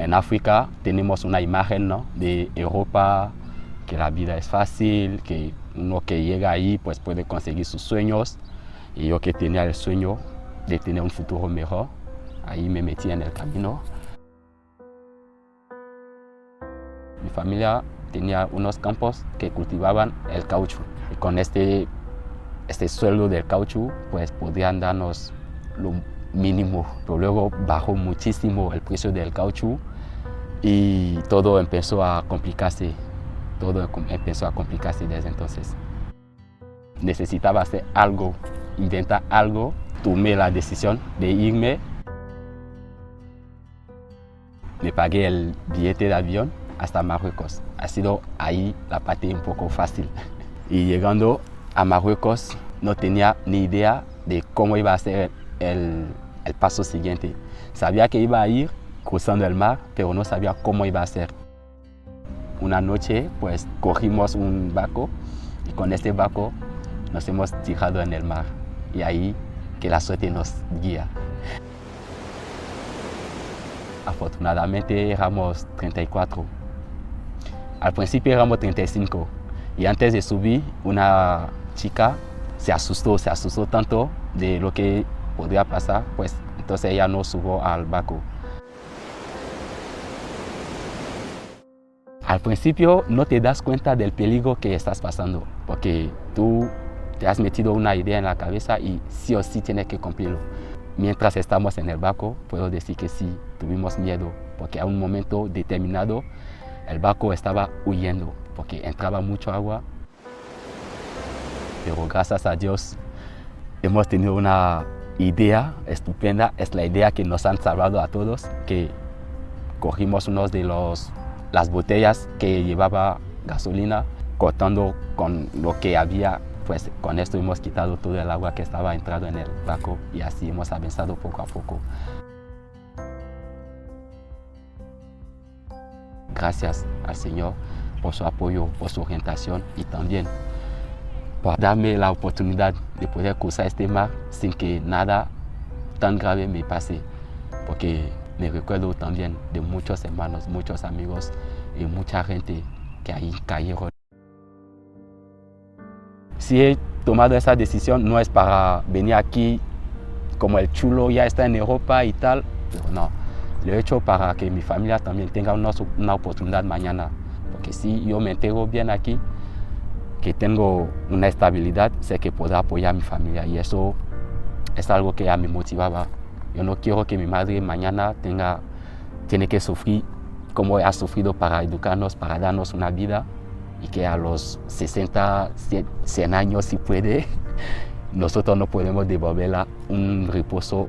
En África tenemos una imagen, ¿no?, de Europa, que la vida es fácil, que uno que llega ahí pues puede conseguir sus sueños. Y yo que tenía el sueño de tener un futuro mejor, ahí me metí en el camino. Mi familia tenía unos campos que cultivaban el caucho. Y con este sueldo del caucho, pues podían darnos lo mínimo. Pero luego bajó muchísimo el precio del caucho y todo empezó a complicarse. Todo empezó a complicarse desde entonces. Necesitaba hacer algo, inventar algo. Tomé la decisión de irme. Me pagué el billete de avión hasta Marruecos. Ha sido ahí la parte un poco fácil. Y llegando a Marruecos no tenía ni idea de cómo iba a ser el paso siguiente. Sabía que iba a ir cruzando el mar, pero no sabía cómo iba a ser. Una noche pues cogimos un barco y con este barco nos hemos tirado en el mar. Y ahí que la suerte nos guía. Afortunadamente éramos 34. Al principio éramos 35 y antes de subir una chica se asustó tanto de lo que podría pasar, pues entonces ella no subió al barco. Al principio no te das cuenta del peligro que estás pasando porque tú te has metido una idea en la cabeza y sí o sí tienes que cumplirlo. Mientras estamos en el barco, puedo decir que sí, tuvimos miedo, porque a un momento determinado el barco estaba huyendo, porque entraba mucho agua. Pero gracias a Dios hemos tenido una idea estupenda, es la idea que nos han salvado a todos, que cogimos uno de las botellas que llevaba gasolina, cortando con lo que había. Pues con esto hemos quitado todo el agua que estaba entrando en el barco y así hemos avanzado poco a poco. Gracias al Señor por su apoyo, por su orientación y también por darme la oportunidad de poder cruzar este mar sin que nada tan grave me pase. Porque me recuerdo también de muchos hermanos, muchos amigos y mucha gente que ahí cayeron. Si he tomado esa decisión no es para venir aquí como el chulo ya está en Europa y tal, pero no, lo he hecho para que mi familia también tenga una oportunidad mañana, porque si yo me entero bien aquí, que tengo una estabilidad, sé que podré apoyar a mi familia y eso es algo que ya me motivaba. Yo no quiero que mi madre mañana tiene que sufrir como ha sufrido para educarnos, para darnos una vida. Y que a los 60, 100 años, si puede, nosotros no podemos devolverla un reposo.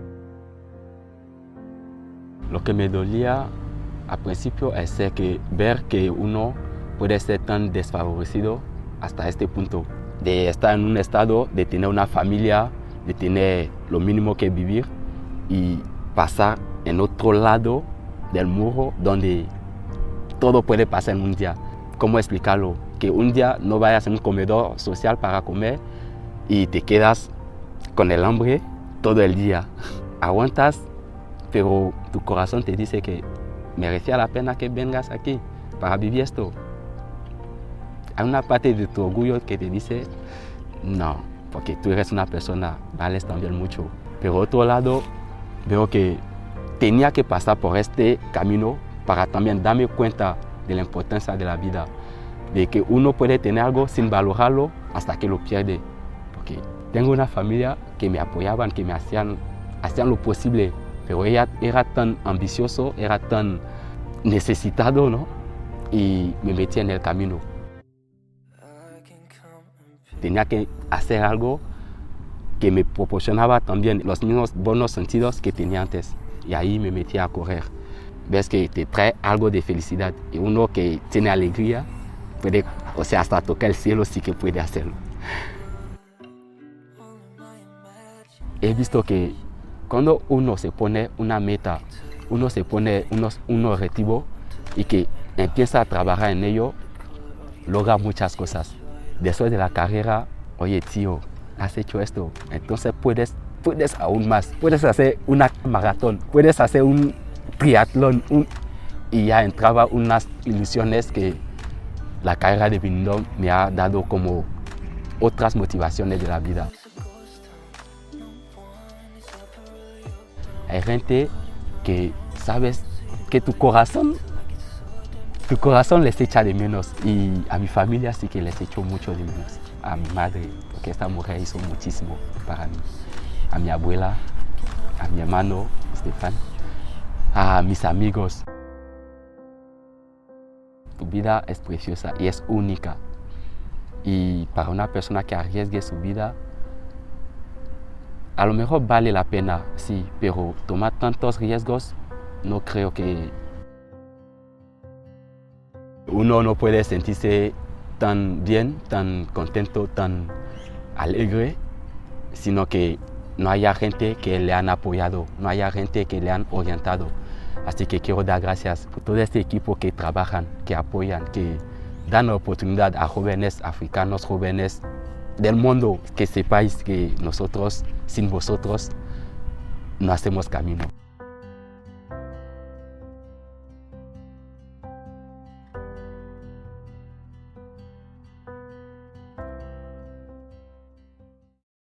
Lo que me dolía al principio es ver que uno puede ser tan desfavorecido hasta este punto, de estar en un estado, de tener una familia, de tener lo mínimo que vivir y pasar en otro lado del muro donde todo puede pasar en un día. ¿Cómo explicarlo? Que un día no vayas a un comedor social para comer y te quedas con el hambre todo el día. Aguantas, pero tu corazón te dice que merecía la pena que vengas aquí para vivir esto. Hay una parte de tu orgullo que te dice, no, porque tú eres una persona, vales también mucho. Pero otro lado, veo que tenía que pasar por este camino para también darme cuenta de la importancia de la vida, de que uno puede tener algo sin valorarlo hasta que lo pierde. Porque tengo una familia que me apoyaban, que me hacían lo posible, pero ella era tan ambicioso, era tan necesitado, ¿no? Y me metí en el camino. Tenía que hacer algo que me proporcionaba también los mismos buenos sentidos que tenía antes. Y ahí me metí a correr. Ves que te trae algo de felicidad y uno que tiene alegría puede, o sea, hasta tocar el cielo sí que puede hacerlo. He visto que cuando uno se pone una meta, uno se pone un objetivo y que empieza a trabajar en ello, logra muchas cosas. Después de la carrera, oye tío, has hecho esto, entonces puedes puedes aún más, puedes hacer una maratón, puedes hacer un triatlón, y ya entraba unas ilusiones que la carrera de vendedor me ha dado como otras motivaciones de la vida. Hay gente que sabes que tu corazón les echa de menos, y a mi familia sí que les echo mucho de menos. A mi madre, porque esta mujer hizo muchísimo para mí. A mi abuela, a mi hermano Estefan, a mis amigos. Tu vida es preciosa y es única. Y para una persona que arriesgue su vida, a lo mejor vale la pena, sí, pero tomar tantos riesgos, no creo que uno no puede sentirse tan bien, tan contento, tan alegre, sino que no haya gente que le han apoyado, no haya gente que le han orientado. Así que quiero dar gracias por todo este equipo que trabajan, que apoyan, que dan oportunidad a jóvenes africanos, jóvenes del mundo, que sepáis que nosotros, sin vosotros, no hacemos camino.